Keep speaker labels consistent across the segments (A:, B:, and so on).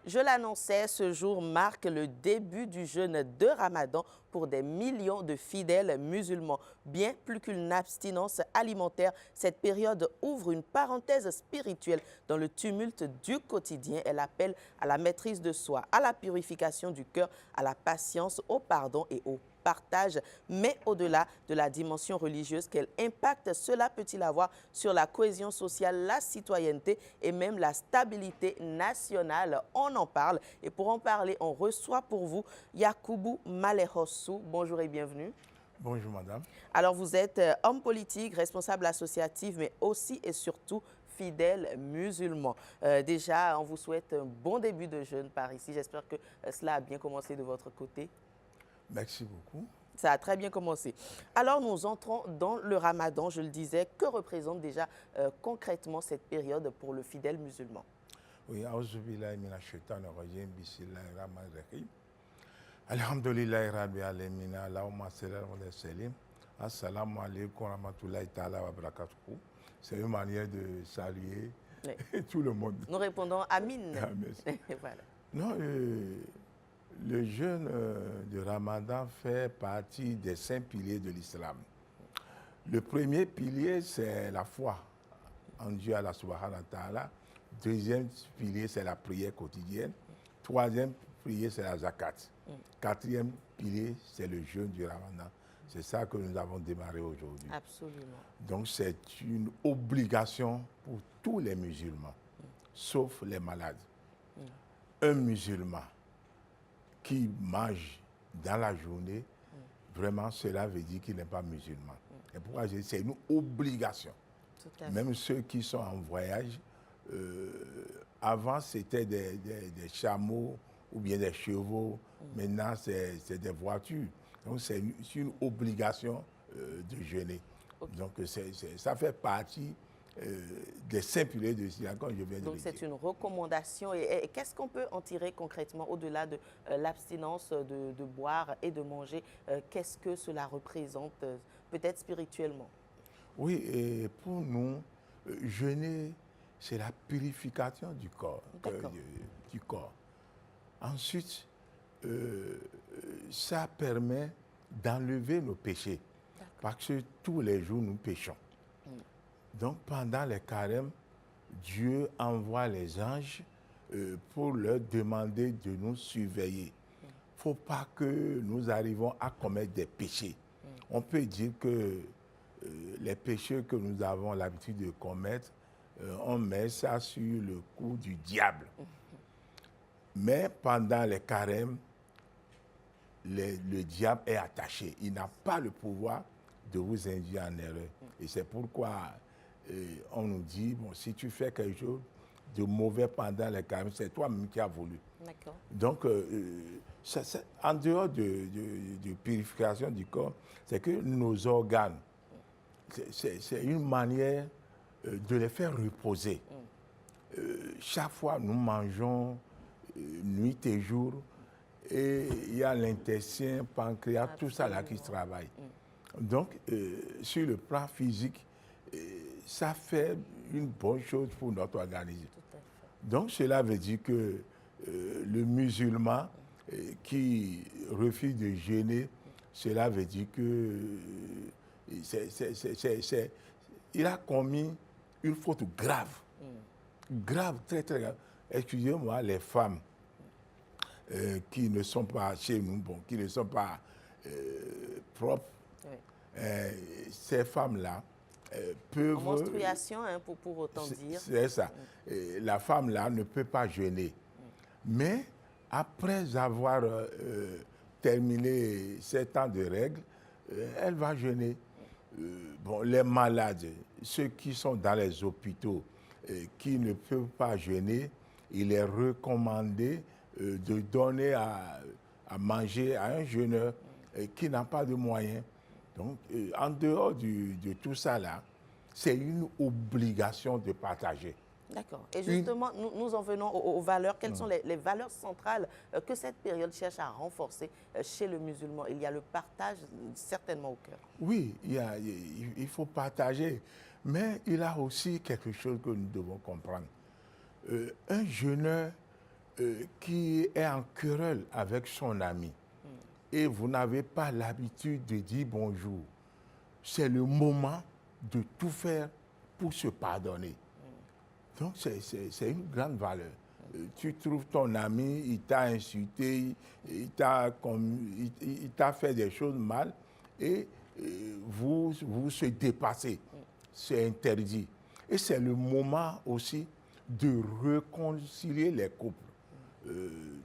A: Je l'annonçais, ce jour marque le début du jeûne de Ramadan pour des millions de fidèles musulmans. Bien plus qu'une abstinence alimentaire, cette période ouvre une parenthèse spirituelle dans le tumulte du quotidien. Elle appelle à la maîtrise de soi, à la purification du cœur, à la patience, au pardon et au partage, mais au-delà de la dimension religieuse, quel impact cela peut-il avoir sur la cohésion sociale, la citoyenneté et même la stabilité nationale? On en parle et pour en parler, on reçoit pour vous Yakubu Malehossou. Bonjour et bienvenue.
B: Bonjour madame.
A: Alors vous êtes homme politique, responsable associatif, mais aussi et surtout fidèle musulman. Déjà, on vous souhaite un bon début de jeûne par ici. J'espère que cela a bien commencé de votre côté.
B: Merci beaucoup.
A: Ça a très bien commencé. Alors, nous entrons dans le Ramadan, je le disais. Que représente déjà concrètement cette période pour le fidèle musulman?
B: Oui, auzubillahi minash shaitani rajim, bismillahir rahmanir rahim. Alhamdulillahi rabbil alamin, Allahumma salli ala Muhammad. Assalamu alaikum wa rahmatullahi ta'ala wa barakatuh. C'est une manière de saluer tout le monde.
A: Nous répondons Amin.
B: Ah, merci.
A: Voilà.
B: Non, le jeûne de Ramadan fait partie des 5 piliers de l'islam. Le premier pilier, c'est la foi en Dieu, Allah subhanahu wa ta'ala. Deuxième pilier, c'est la prière quotidienne. Troisième pilier, c'est la zakat. Quatrième pilier, c'est le jeûne du Ramadan. C'est ça que nous avons démarré aujourd'hui.
A: Absolument.
B: Donc, c'est une obligation pour tous les musulmans, sauf les malades. Un musulman qui mange dans la journée, vraiment, cela veut dire qu'il n'est pas musulman. Et pourquoi c'est une obligation. Même ceux qui sont en voyage, avant c'était des chameaux ou bien des chevaux, maintenant c'est des voitures. Donc c'est une obligation de jeûner. Okay. Donc ça fait partie des 5 piliers de l'islam, comme je viens de le dire.
A: Donc c'est une recommandation. Et qu'est-ce qu'on peut en tirer concrètement au-delà de l'abstinence de boire et de manger? Qu'est-ce que cela représente peut-être spirituellement?
B: Oui, et pour nous, jeûner, c'est la purification du corps. Ensuite, ça permet d'enlever nos péchés. Parce que tous les jours, nous péchons. Donc, pendant les carêmes, Dieu envoie les anges pour leur demander de nous surveiller. Il ne faut pas que nous arrivions à commettre des péchés. On peut dire que les péchés que nous avons l'habitude de commettre, on met ça sur le coup du diable. Mais pendant les carêmes, le diable est attaché. Il n'a pas le pouvoir de vous induire en erreur. Et c'est pourquoi on nous dit, bon, si tu fais quelque chose de mauvais pendant les carêmes, c'est toi-même qui as voulu. Donc, en dehors de purification du corps, c'est que nos organes, c'est une manière de les faire reposer. Chaque fois, nous mangeons nuit et jour, et il y a l'intestin, pancréas, tout ça là qui travaille. Donc, sur le plan physique, ça fait une bonne chose pour notre organisme. Donc, cela veut dire que le musulman qui refuse de jeûner, cela veut dire que il a commis une faute grave. Grave, très, très grave. Excusez-moi, les femmes qui ne sont pas chez nous, bon, qui ne sont pas propres, ces femmes-là peuvent...
A: En menstruation, hein, pour autant dire.
B: C'est ça. La femme-là ne peut pas jeûner. Mais après avoir terminé 7 ans de règles, elle va jeûner. Bon, les malades, ceux qui sont dans les hôpitaux, qui ne peuvent pas jeûner, il est recommandé de donner à manger à un jeûneur qui n'a pas de moyens. Donc, en dehors de tout ça là, c'est une obligation de partager.
A: D'accord. Et justement, nous en venons aux valeurs. Quelles sont les valeurs centrales que cette période cherche à renforcer chez le musulman? Il y a le partage certainement au cœur.
B: Oui, il faut partager. Mais il a aussi quelque chose que nous devons comprendre. Un jeûneur qui est en querelle avec son ami et vous n'avez pas l'habitude de dire bonjour, c'est le moment de tout faire pour se pardonner. Donc, c'est une grande valeur. Tu trouves ton ami, il t'a insulté, il t'a fait des choses mal et vous se dépassez. C'est interdit. Et c'est le moment aussi de réconcilier les couples.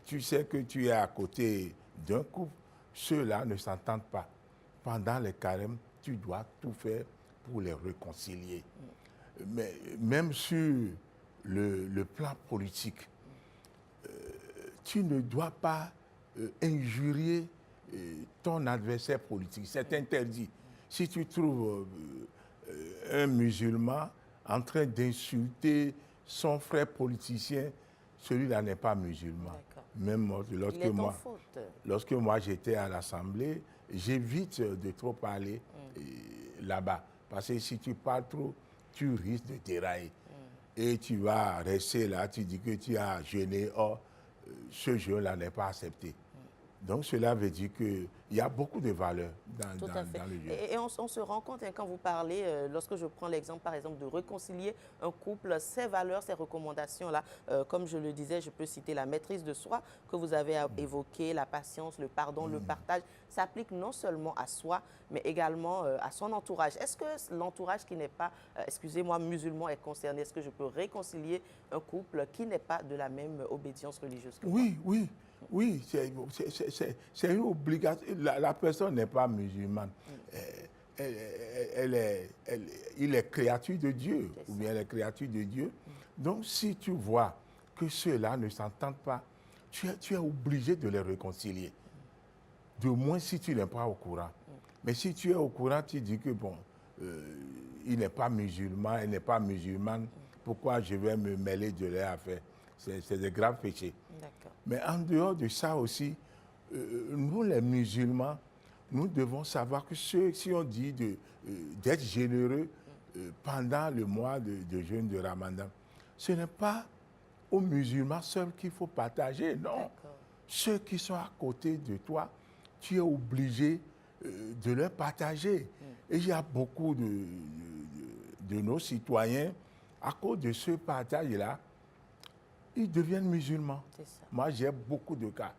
B: Tu sais que tu es à côté d'un couple, ceux-là ne s'entendent pas. Pendant les carêmes, tu dois tout faire pour les réconcilier. Mais même sur le plan politique, tu ne dois pas injurier ton adversaire politique. C'est interdit. Si tu trouves un musulman en train d'insulter son frère politicien, celui-là n'est pas musulman. Même lorsque moi j'étais à l'Assemblée, j'évite de trop parler là-bas. Parce que si tu parles trop, tu risques de dérailler. Et tu vas rester là, tu dis que tu as jeûné, or ce jeûne-là n'est pas accepté. Donc cela veut dire qu'il y a beaucoup de valeurs dans le jeûne.
A: Et on se rend compte, hein, quand vous parlez, lorsque je prends l'exemple par exemple de réconcilier un couple, ces valeurs, ces recommandations-là, comme je le disais, je peux citer la maîtrise de soi que vous avez évoqué, la patience, le pardon, le partage, s'applique non seulement à soi, mais également à son entourage. Est-ce que l'entourage qui n'est pas, excusez-moi, musulman est concerné? Est-ce que je peux réconcilier un couple qui n'est pas de la même obédience religieuse que moi?
B: Oui, c'est une obligation. La personne n'est pas musulmane. Il est créature de Dieu, ou bien elle est créature de Dieu. Donc, si tu vois que ceux-là ne s'entendent pas, tu es obligé de les réconcilier. De moins si tu n'es pas au courant. Mais si tu es au courant, tu dis que bon, il n'est pas musulman, elle n'est pas musulmane, pourquoi je vais me mêler de leurs affaires? C'est des graves péchés. Mais en dehors de ça aussi, nous les musulmans, nous devons savoir que si on dit d'être généreux pendant le mois de jeûne de Ramadan, ce n'est pas aux musulmans seuls qu'il faut partager, non. Ceux qui sont à côté de toi, tu es obligé de leur partager. Et il y a beaucoup de nos citoyens, à cause de ce partage-là, ils deviennent musulmans. Moi, j'ai beaucoup de cas.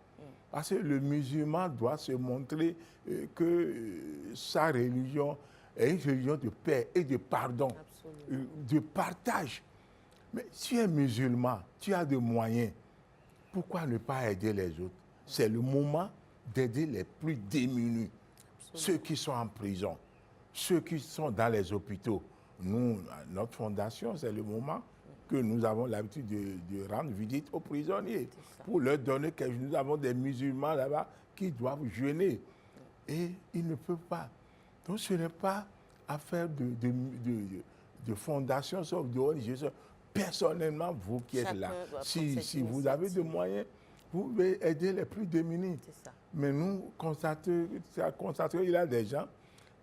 B: Parce que le musulman doit se montrer que sa religion est une religion de paix et de pardon, de partage. Mais si tu es musulman, tu as des moyens, pourquoi ne pas aider les autres? C'est le moment d'aider les plus démunis, ceux qui sont en prison, ceux qui sont dans les hôpitaux. Nous, notre fondation, c'est le moment que nous avons l'habitude de rendre visite aux prisonniers pour leur donner quelque chose. Nous avons des musulmans là-bas qui doivent jeûner et ils ne peuvent pas. Donc ce n'est pas affaire de fondation sauf de religieux. Personnellement, vous qui êtes là, si vous avez des moyens, vous pouvez aider les plus démunis. Mais nous constatons qu'il y a des gens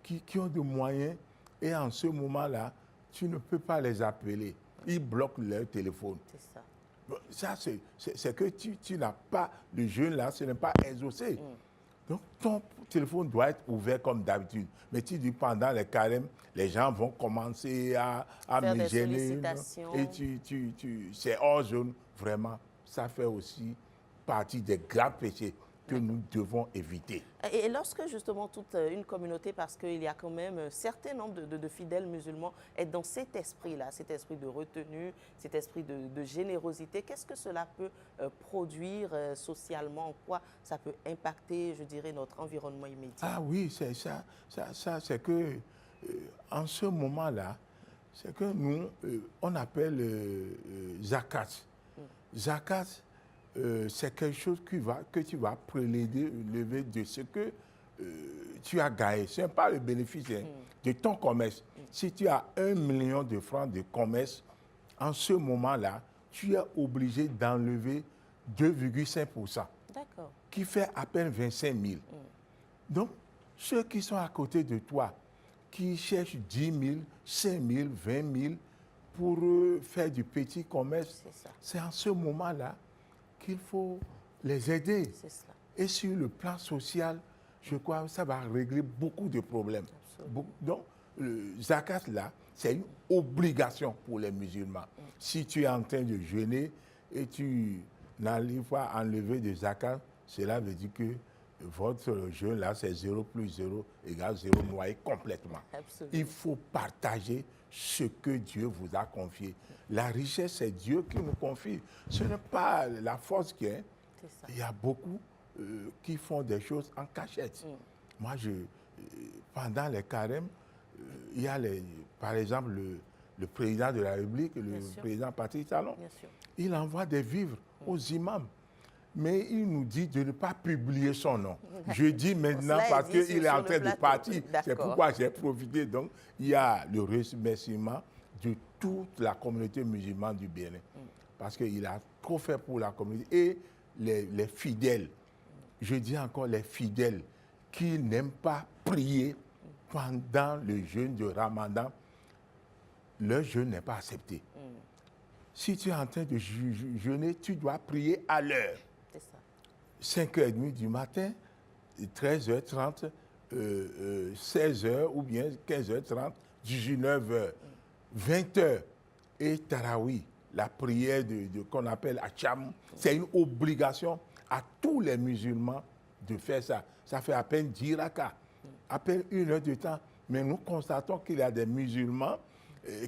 B: qui ont des moyens et en ce moment-là, tu ne peux pas les appeler. Ils bloquent leur téléphone. Ça, c'est que tu n'as pas le jeûne là, ce n'est pas exaucé. Donc, ton téléphone doit être ouvert comme d'habitude. Mais tu dis pendant les carèmes, les gens vont commencer à me gêner. Et c'est hors zone. Vraiment, ça fait aussi partie des graves péchés que nous devons éviter.
A: Et lorsque justement toute une communauté, parce qu'il y a quand même un certain nombre de fidèles musulmans, est dans cet esprit-là, cet esprit de retenue, cet esprit de générosité, qu'est-ce que cela peut produire socialement? En quoi ça peut impacter, je dirais, notre environnement immédiat?
B: Ah oui, c'est ça. C'est que en ce moment-là, c'est que nous, on appelle zakat. Zakat, c'est quelque chose que tu vas prélever de ce que tu as gagné. Ce n'est pas le bénéfice de ton commerce. Si tu as 1 million de francs de commerce, en ce moment-là, tu es obligé d'enlever 2,5%, qui fait à peine 25 000. Donc, ceux qui sont à côté de toi, qui cherchent 10 000, 5 000, 20 000 pour faire du petit commerce. C'est en ce moment-là qu'il faut les aider. Et sur le plan social, je crois que ça va régler beaucoup de problèmes. Donc, le zakat, là, c'est une obligation pour les musulmans. Si tu es en train de jeûner et tu n'arrives pas à enlever de zakat, cela veut dire que votre jeûne, là, c'est 0 plus 0 égale 0 noyé complètement. Absolument. Il faut partager ce que Dieu vous a confié. La richesse, c'est Dieu qui nous confie. Ce n'est pas la force qui est. Il y a beaucoup qui font des choses en cachette. Moi, pendant les carèmes, il y a, par exemple, le président de la République, le président Patrice Talon. Il envoie des vivres aux imams. Mais il nous dit de ne pas publier son nom. Je dis maintenant parce qu'il est en train de partir. C'est pourquoi j'ai profité. Donc, il y a le remerciement de toute la communauté musulmane du Bénin. Parce qu'il a trop fait pour la communauté. Et les fidèles, je dis encore les fidèles, qui n'aiment pas prier pendant le jeûne de Ramadan, leur jeûne n'est pas accepté. Si tu es en train de jeûner, tu dois prier à l'heure. 5h30 du matin, 13h30, 16h ou bien 15h30, 19h, 20h. Et Tarawi, la prière qu'on appelle Acham, c'est une obligation à tous les musulmans de faire ça. Ça fait à peine 10 rakas, à peine 1 heure de temps. Mais nous constatons qu'il y a des musulmans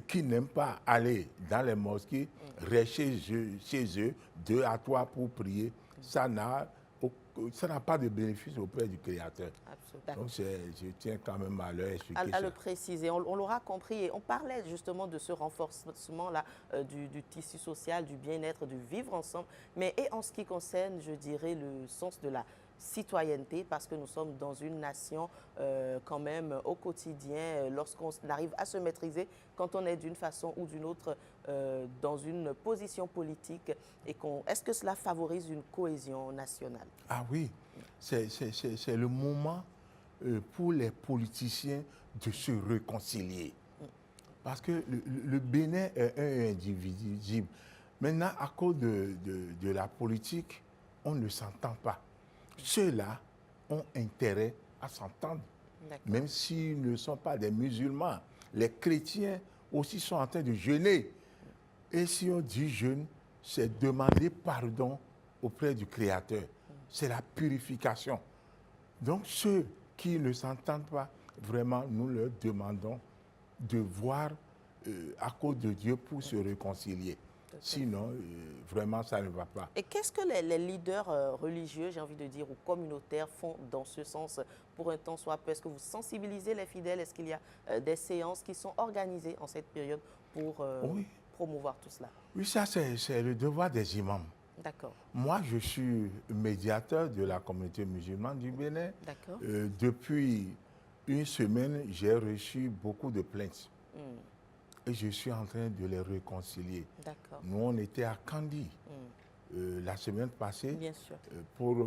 B: qui n'aiment pas aller dans les mosquées, rester chez eux 2 à 3 pour prier. Ça n'a pas de bénéfice auprès du Créateur. Absolument. Donc, je tiens quand même à leur expliquer ça.
A: À le préciser, on l'aura compris. Et on parlait justement de ce renforcement-là du tissu social, du bien-être, du vivre ensemble. Mais et en ce qui concerne, je dirais, le sens de la citoyenneté, parce que nous sommes dans une nation quand même au quotidien, lorsqu'on arrive à se maîtriser, quand on est d'une façon ou d'une autre dans une position politique, et est-ce que cela favorise une cohésion nationale?
B: Ah oui, c'est le moment pour les politiciens de se réconcilier. Parce que le Bénin est indivisible. Maintenant, à cause de la politique, on ne s'entend pas. Ceux-là ont intérêt à s'entendre, même s'ils ne sont pas des musulmans. Les chrétiens aussi sont en train de jeûner. Et si on dit jeûne, c'est demander pardon auprès du Créateur. C'est la purification. Donc ceux qui ne s'entendent pas, vraiment, nous leur demandons de voir à cause de Dieu pour se réconcilier. Sinon, vraiment, ça ne va pas.
A: Et qu'est-ce que les leaders religieux, j'ai envie de dire, ou communautaires font dans ce sens pour un temps soit peu? Est-ce que vous sensibilisez les fidèles? Est-ce qu'il y a des séances qui sont organisées en cette période pour promouvoir tout cela?
B: Oui, ça, c'est le devoir des imams.
A: D'accord.
B: Moi, je suis médiateur de la communauté musulmane du Bénin.
A: D'accord.
B: Depuis une semaine, j'ai reçu beaucoup de plaintes. Et je suis en train de les réconcilier. D'accord. Nous, on était à Kandi la semaine passée.
A: Bien sûr.
B: Pour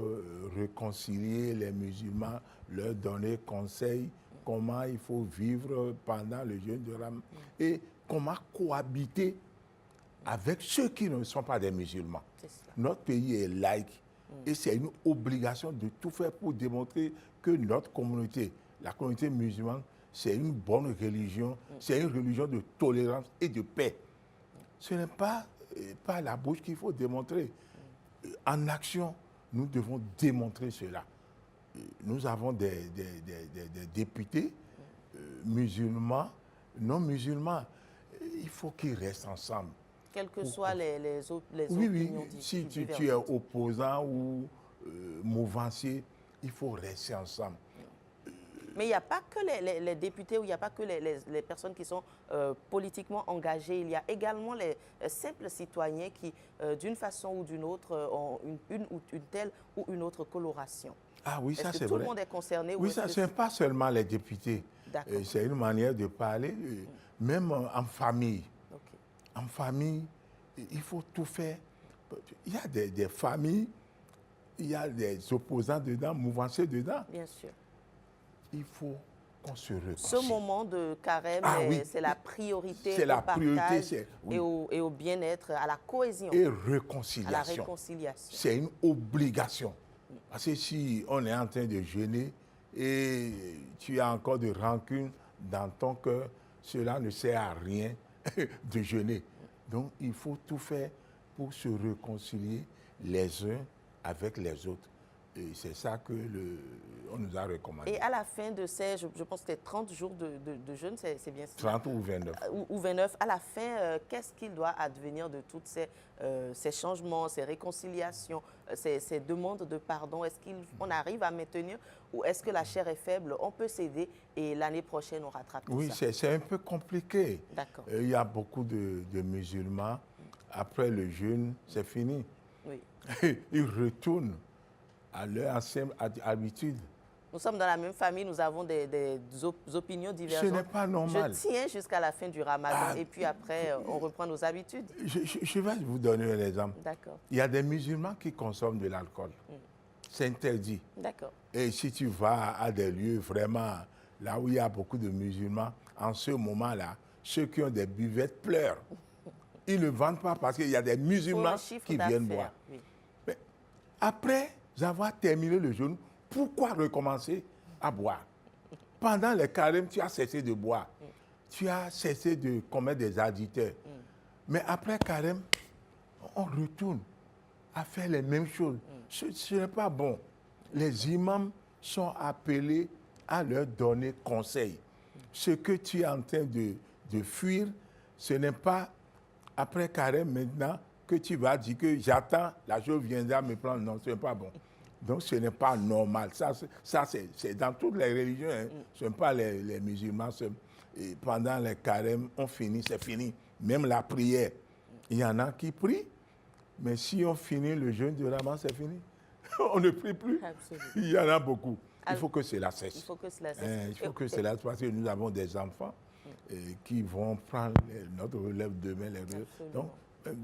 B: réconcilier les musulmans, leur donner conseil comment il faut vivre pendant le jeûne de Ramadan et comment cohabiter avec ceux qui ne sont pas des musulmans. Notre pays est laïque et c'est une obligation de tout faire pour démontrer que notre communauté, la communauté musulmane, c'est une bonne religion, c'est une religion de tolérance et de paix. Ce n'est pas par la bouche qu'il faut démontrer. En action, nous devons démontrer cela. Nous avons des députés musulmans, non musulmans. Il faut qu'ils restent ensemble.
A: Quelles que soient les
B: oui,
A: opinions.
B: Oui, si tu es opposant ou mouvancier, il faut rester ensemble.
A: Mais il n'y a pas que les députés ou il n'y a pas que les personnes qui sont politiquement engagées. Il y a également les simples citoyens qui, d'une façon ou d'une autre, ont une telle ou une autre coloration.
B: Ah oui, ça c'est vrai.
A: Tout le monde est concerné?
B: Oui, ça, ce n'est pas seulement les députés. C'est une manière de parler, même en famille. En famille, il faut tout faire. Il y a des familles, il y a des opposants dedans, mouvanciers dedans.
A: Bien sûr.
B: Il faut qu'on se réconcilie.
A: Ce moment de carême,
B: Oui.
A: c'est la priorité
B: C'est
A: au
B: la priorité,
A: partage
B: oui.
A: et au bien-être, à la cohésion,
B: Et
A: à la
B: réconciliation.
A: réconciliation.
B: C'est une obligation. Parce que si on est en train de jeûner et tu as encore de rancune dans ton cœur, cela ne sert à rien de jeûner. Donc il faut tout faire pour se réconcilier les uns avec les autres. Et c'est ça que on nous a recommandé.
A: Et à la fin de ces, je pense que c'était 30 jours de jeûne, c'est bien ça?
B: 30 ou 29.
A: Ou 29. À la fin, qu'est-ce qu'il doit advenir de toutes ces changements, ces réconciliations, ces demandes de pardon? Est-ce qu'on arrive à maintenir ou est-ce que la chair est faible? On peut céder et l'année prochaine, on rattrape tout
B: Oui,
A: ça?
B: c'est un peu compliqué.
A: D'accord.
B: Il y a beaucoup de musulmans, après le jeûne, c'est fini.
A: Oui.
B: Ils retournent à leur ancienne habitude.
A: Nous sommes dans la même famille, nous avons des opinions divergentes.
B: Ce n'est pas normal.
A: Je tiens jusqu'à la fin du ramadan et puis après, on reprend nos habitudes.
B: Je vais vous donner un exemple.
A: D'accord.
B: Il y a des musulmans qui consomment de l'alcool. C'est interdit.
A: D'accord.
B: Et si tu vas à des lieux vraiment, là où il y a beaucoup de musulmans, en ce moment-là, ceux qui ont des buvettes pleurent. Ils ne vendent pas parce qu'il y a des musulmans qui viennent boire.
A: Oui.
B: Mais après avoir terminé le jeûne, pourquoi recommencer à boire? Pendant les carêmes, tu as cessé de boire. Tu as cessé de commettre des addicteurs. Mais après carême, on retourne à faire les mêmes choses. Ce n'est pas bon. Les imams sont appelés à leur donner conseil. Ce que tu es en train de fuir, ce n'est pas après carême maintenant que tu vas dire que j'attends, la chose viendra me prendre. Non, ce n'est pas bon. Donc ce n'est pas normal. Ça c'est dans toutes les religions. Hein. Ce n'est pas les musulmans. Et pendant les carèmes, on finit, c'est fini. Même la prière. Il y en a qui prient, mais si on finit le jeûne de Ramadan, c'est fini. On ne prie plus.
A: Absolument.
B: Il y en a beaucoup. Il faut que cela cesse.
A: Il faut que cela cesse.
B: Il faut que cela cesse parce que nous avons des enfants qui vont prendre notre relève demain. Donc,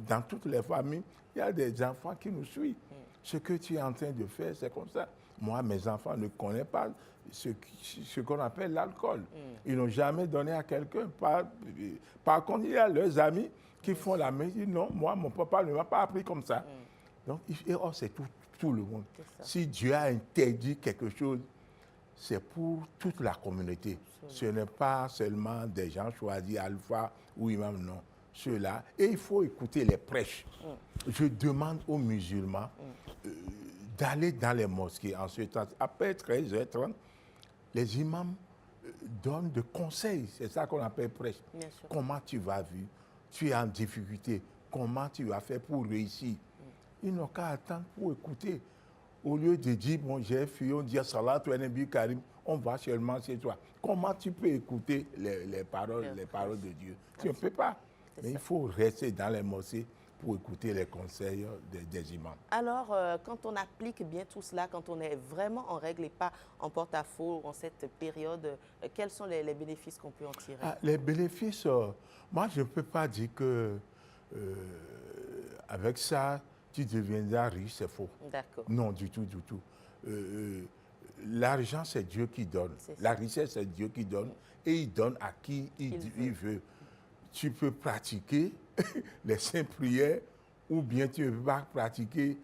B: dans toutes les familles, il y a des enfants qui nous suivent. Ce que tu es en train de faire, c'est comme ça. Moi, mes enfants ne connaissent pas ce qu'on appelle l'alcool. Ils n'ont jamais donné à quelqu'un. Par contre, il y a leurs amis qui font la même. Ils disent non, moi, mon papa ne m'a pas appris comme ça. Donc, c'est tout le monde. Si Dieu a interdit quelque chose, c'est pour toute la communauté. Ce n'est pas seulement des gens choisis, alpha ou imam, non. Ceux-là. Et il faut écouter les prêches. Je demande aux musulmans d'aller dans les mosquées en ce temps. Après 13h30, les imams donnent des conseils. C'est ça qu'on appelle prêche. Comment tu vas vivre? Tu es en difficulté. Comment tu vas faire pour réussir? Ils n'ont qu'à attendre pour écouter. Au lieu de dire, bon, j'ai fui, on dit Salatu Nabi Karim, on va seulement chez toi. Comment tu peux écouter les paroles de Dieu? Tu ne peux pas. Mais il faut rester dans les mosquées pour écouter les conseils des imams.
A: Alors, quand on applique bien tout cela, quand on est vraiment en règle et pas en porte-à-faux en cette période, quels sont les bénéfices qu'on peut en tirer?
B: Les bénéfices, moi, je ne peux pas dire que avec ça, tu deviendras riche, c'est faux.
A: D'accord.
B: Non, du tout, du tout. L'argent, c'est Dieu qui donne. La richesse, c'est Dieu qui donne. Et il donne à qui il veut. Tu peux pratiquer les saintes prières ou bien tu ne peux pas pratiquer,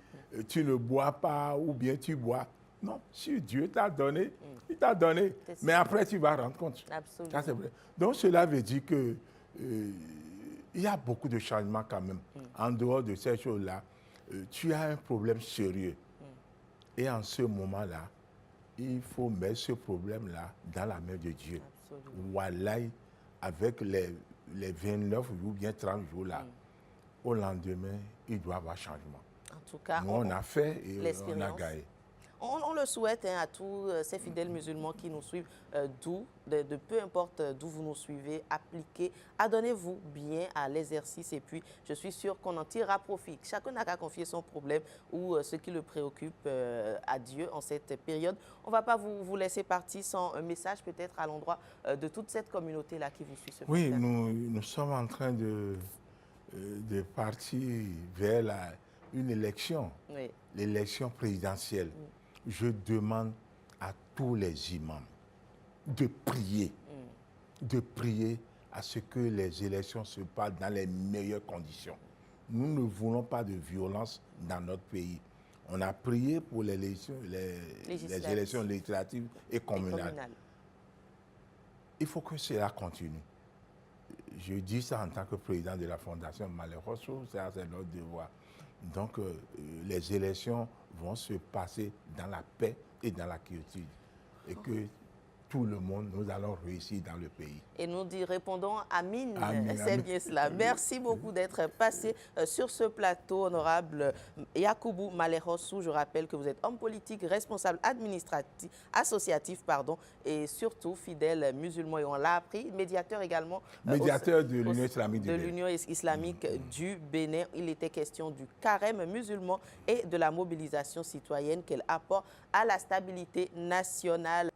B: tu ne bois pas ou bien tu bois. Non, si Dieu t'a donné, il t'a donné. Mais après, tu vas rendre compte.
A: Absolument.
B: Ça, c'est vrai. Donc, cela veut dire que il y a beaucoup de changements quand même. En dehors de ces choses-là, tu as un problème sérieux. Et en ce moment-là, il faut mettre ce problème-là dans la main de Dieu. Wallahi, avec les 29 ou bien 30 jours-là, au lendemain, il doit y avoir changement.
A: En tout cas,
B: nous, on a fait et on a gagné.
A: On le souhaite à tous ces fidèles musulmans qui nous suivent, de peu importe d'où vous nous suivez, appliquez, adonnez-vous bien à l'exercice et puis je suis sûr qu'on en tirera profit. Chacun n'a qu'à confier son problème ou ce qui le préoccupe à Dieu en cette période. On ne va pas vous laisser partir sans un message peut-être à l'endroit de toute cette communauté-là qui vous suit ce matin.
B: Oui, nous sommes en train de partir vers une élection, l'élection présidentielle. Je demande à tous les imams de prier à ce que les élections se passent dans les meilleures conditions. Nous ne voulons pas de violence dans notre pays. On a prié pour les élections législatives et communales. Il faut que cela continue. Je dis ça en tant que président de la Fondation Malheureux, c'est notre devoir. Donc, les élections vont se passer dans la paix et dans la quiétude. Et que tout le monde, nous allons réussir dans le pays.
A: Et nous répondons Amin, c'est
B: Amin.
A: bien cela. Merci beaucoup d'être passé sur ce plateau, honorable Yakubu Malherossou. Je rappelle que vous êtes homme politique, responsable associatif, et surtout fidèle musulman. Et on l'a appris, médiateur également.
B: Médiateur de l'Union islamique
A: de l'Union islamique du Bénin. Il était question du carême musulman et de la mobilisation citoyenne qu'elle apporte à la stabilité nationale.